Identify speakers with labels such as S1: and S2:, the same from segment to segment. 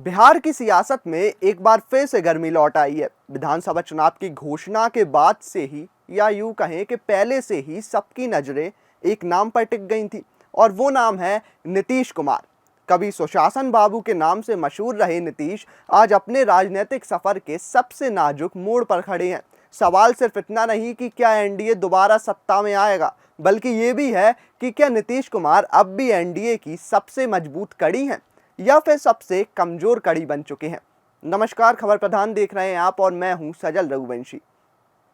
S1: बिहार की सियासत में एक बार फिर से गर्मी लौट आई है। विधानसभा चुनाव की घोषणा के बाद से ही या यूं कहें कि पहले से ही सबकी नजरें एक नाम पर टिक गई थी और वो नाम है नीतीश कुमार। कभी सुशासन बाबू के नाम से मशहूर रहे नीतीश आज अपने राजनीतिक सफर के सबसे नाजुक मोड़ पर खड़े हैं। सवाल सिर्फ इतना नहीं कि क्या एनडीए दोबारा सत्ता में आएगा, बल्कि ये भी है कि क्या नीतीश कुमार अब भी एनडीए की सबसे मजबूत कड़ी हैं या फिर सबसे कमजोर कड़ी बन चुके हैं। नमस्कार, खबर प्रधान देख रहे हैं आप और मैं हूं सजल रघुवंशी।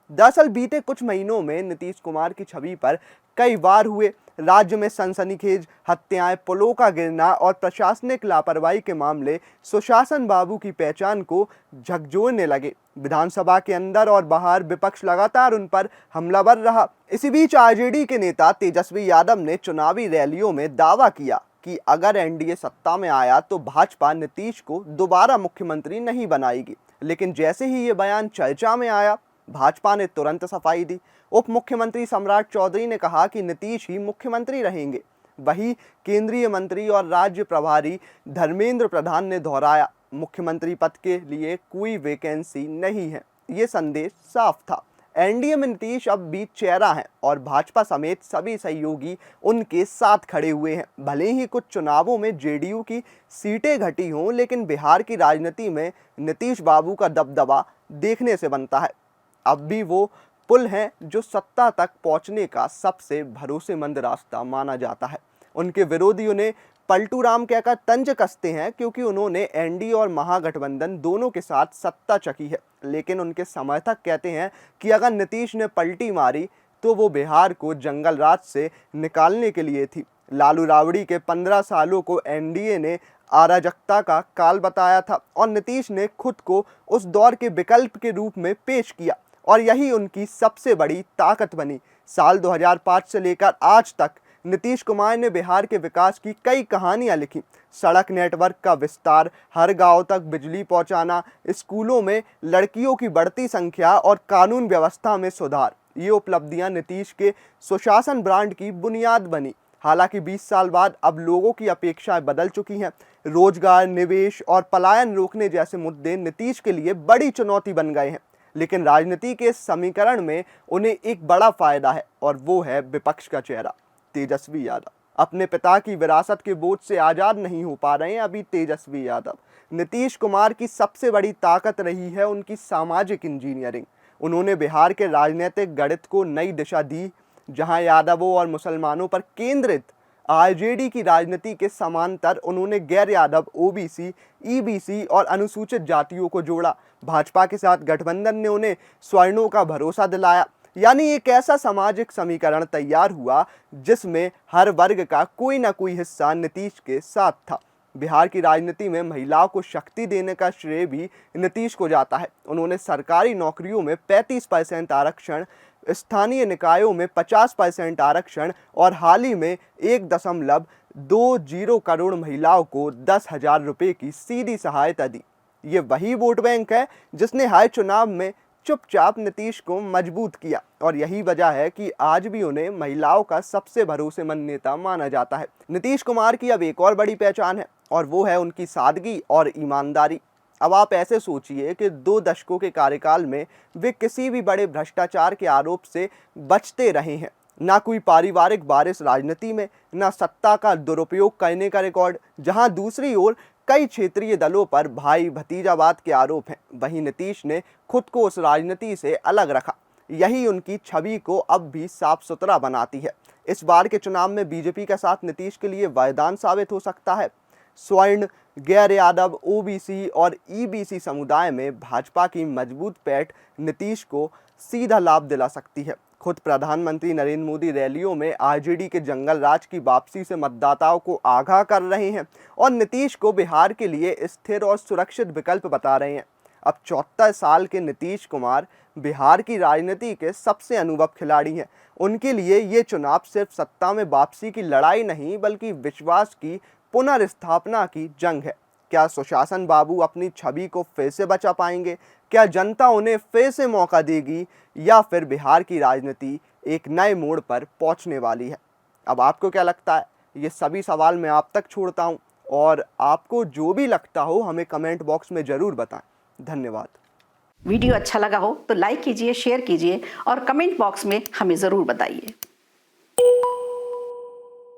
S1: दरअसल बीते कुछ महीनों में नीतीश कुमार की छवि पर कई वार हुए। राज्य में सनसनीखेज हत्याएं, पुलों का गिरना और प्रशासनिक लापरवाही के मामले सुशासन बाबू की पहचान को झकझोरने लगे। विधानसभा के अंदर और बाहर विपक्ष लगातार उन पर हमलावर रहा। इसी बीच आरजेडी के नेता तेजस्वी यादव ने चुनावी रैलियों में दावा किया कि अगर एनडीए सत्ता में आया तो भाजपा नीतीश को दोबारा मुख्यमंत्री नहीं बनाएगी। लेकिन जैसे ही ये बयान चर्चा में आया, भाजपा ने तुरंत सफाई दी। उप मुख्यमंत्री सम्राट चौधरी ने कहा कि नीतीश ही मुख्यमंत्री रहेंगे। वहीं केंद्रीय मंत्री और राज्य प्रभारी धर्मेंद्र प्रधान ने दोहराया, मुख्यमंत्री पद के लिए कोई वैकेंसी नहीं है। ये संदेश साफ था। एनडीए में नीतीश अब भी चेहरा है और भाजपा समेत सभी सहयोगी उनके साथ खड़े हुए हैं। भले ही कुछ चुनावों में जेडीयू की सीटें घटी हों, लेकिन बिहार की राजनीति में नीतीश बाबू का दबदबा देखने से बनता है। अब भी वो पुल हैं जो सत्ता तक पहुंचने का सबसे भरोसेमंद रास्ता माना जाता है। उनके विरोधियों ने पलटू राम कहकर तंज कसते हैं क्योंकि उन्होंने एनडीए और महागठबंधन दोनों के साथ सत्ता चखी है। लेकिन उनके समर्थक कहते हैं कि अगर नीतीश ने पलटी मारी तो वो बिहार को जंगल राज से निकालने के लिए थी। लालू राबड़ी के 15 सालों को एनडीए ने अराजकता का काल बताया था और नीतीश ने खुद को उस दौर के विकल्प के रूप में पेश किया और यही उनकी सबसे बड़ी ताकत बनी। साल 2005 से लेकर आज तक नीतीश कुमार ने बिहार के विकास की कई कहानियां लिखी। सड़क नेटवर्क का विस्तार, हर गांव तक बिजली पहुंचाना, स्कूलों में लड़कियों की बढ़ती संख्या और कानून व्यवस्था में सुधार, ये उपलब्धियां नीतीश के सुशासन ब्रांड की बुनियाद बनी। हालांकि 20 साल बाद अब लोगों की अपेक्षाएं बदल चुकी हैं। रोजगार, निवेश और पलायन रोकने जैसे मुद्दे नीतीश के लिए बड़ी चुनौती बन गए हैं। लेकिन राजनीति के समीकरण में उन्हें एक बड़ा फायदा है और वो है विपक्ष का चेहरा तेजस्वी यादव। अपने पिता की विरासत के बोझ से आजाद नहीं हो पा रहे हैं अभी तेजस्वी यादव। नीतीश कुमार की सबसे बड़ी ताकत रही है उनकी सामाजिक इंजीनियरिंग। उन्होंने बिहार के राजनीतिक गणित को नई दिशा दी। जहां यादवों और मुसलमानों पर केंद्रित आरजेडी की राजनीति के समांतर उन्होंने गैर यादव, ओबीसी, ईबीसी और अनुसूचित जातियों को जोड़ा। भाजपा के साथ गठबंधन ने उन्हें स्वर्णों का भरोसा दिलाया। यानी एक ऐसा सामाजिक समीकरण तैयार हुआ जिसमें हर वर्ग का कोई ना कोई हिस्सा नीतीश के साथ था। बिहार की राजनीति में महिलाओं को शक्ति देने का श्रेय भी नीतीश को जाता है। उन्होंने सरकारी नौकरियों में 35% आरक्षण, स्थानीय निकायों में 50% आरक्षण और हाल ही में 1.20 करोड़ महिलाओं को 10,000 रुपये की सीधी सहायता दी। ये वही वोट बैंक है जिसने हर चुनाव में चुपचाप नीतीश को मजबूत किया और यही वजह है कि आज भी उन्हें महिलाओं का सबसे भरोसेमंद नेता माना जाता है। नीतीश कुमार की अब एक और बड़ी पहचान है और वो है उनकी सादगी और ईमानदारी। अब आप ऐसे सोचिए कि 2 दशकों के कार्यकाल में वे किसी भी बड़े भ्रष्टाचार के आरोप से बचते रहे हैं। ना कोई पारिवारिक वारिस राजनीति में, ना सत्ता का दुरुपयोग करने का रिकॉर्ड। जहां दूसरी ओर कई क्षेत्रीय दलों पर भाई भतीजावाद के आरोप हैं, वहीं नीतीश ने खुद को उस राजनीति से अलग रखा। यही उनकी छवि को अब भी साफ सुथरा बनाती है। इस बार के चुनाव में बीजेपी का साथ नीतीश के लिए वरदान साबित हो सकता है। स्वर्ण, गैर यादव, ओबीसी और ईबीसी समुदाय में भाजपा की मजबूत पैठ नीतीश को सीधा लाभ दिला सकती है। खुद प्रधानमंत्री नरेंद्र मोदी रैलियों में आरजेडी के जंगल राज की वापसी से मतदाताओं को आगाह कर रहे हैं और नीतीश को बिहार के लिए स्थिर और सुरक्षित विकल्प बता रहे हैं। अब 74 साल के नीतीश कुमार बिहार की राजनीति के सबसे अनुभव खिलाड़ी हैं। उनके लिए ये चुनाव सिर्फ सत्ता में वापसी की लड़ाई नहीं, बल्कि विश्वास की पुनर्स्थापना की जंग है। क्या सुशासन बाबू अपनी छवि को फिर से बचा पाएंगे? क्या जनता उन्हें फिर से मौका देगी या फिर बिहार की राजनीति एक नए मोड़ पर पहुंचने वाली है? अब आपको क्या लगता है? ये सभी सवाल मैं आप तक छोड़ता हूं और आपको जो भी लगता हो हमें कमेंट बॉक्स में ज़रूर बताएं। धन्यवाद।
S2: वीडियो अच्छा लगा हो तो लाइक कीजिए, शेयर कीजिए और कमेंट बॉक्स में हमें ज़रूर बताइए।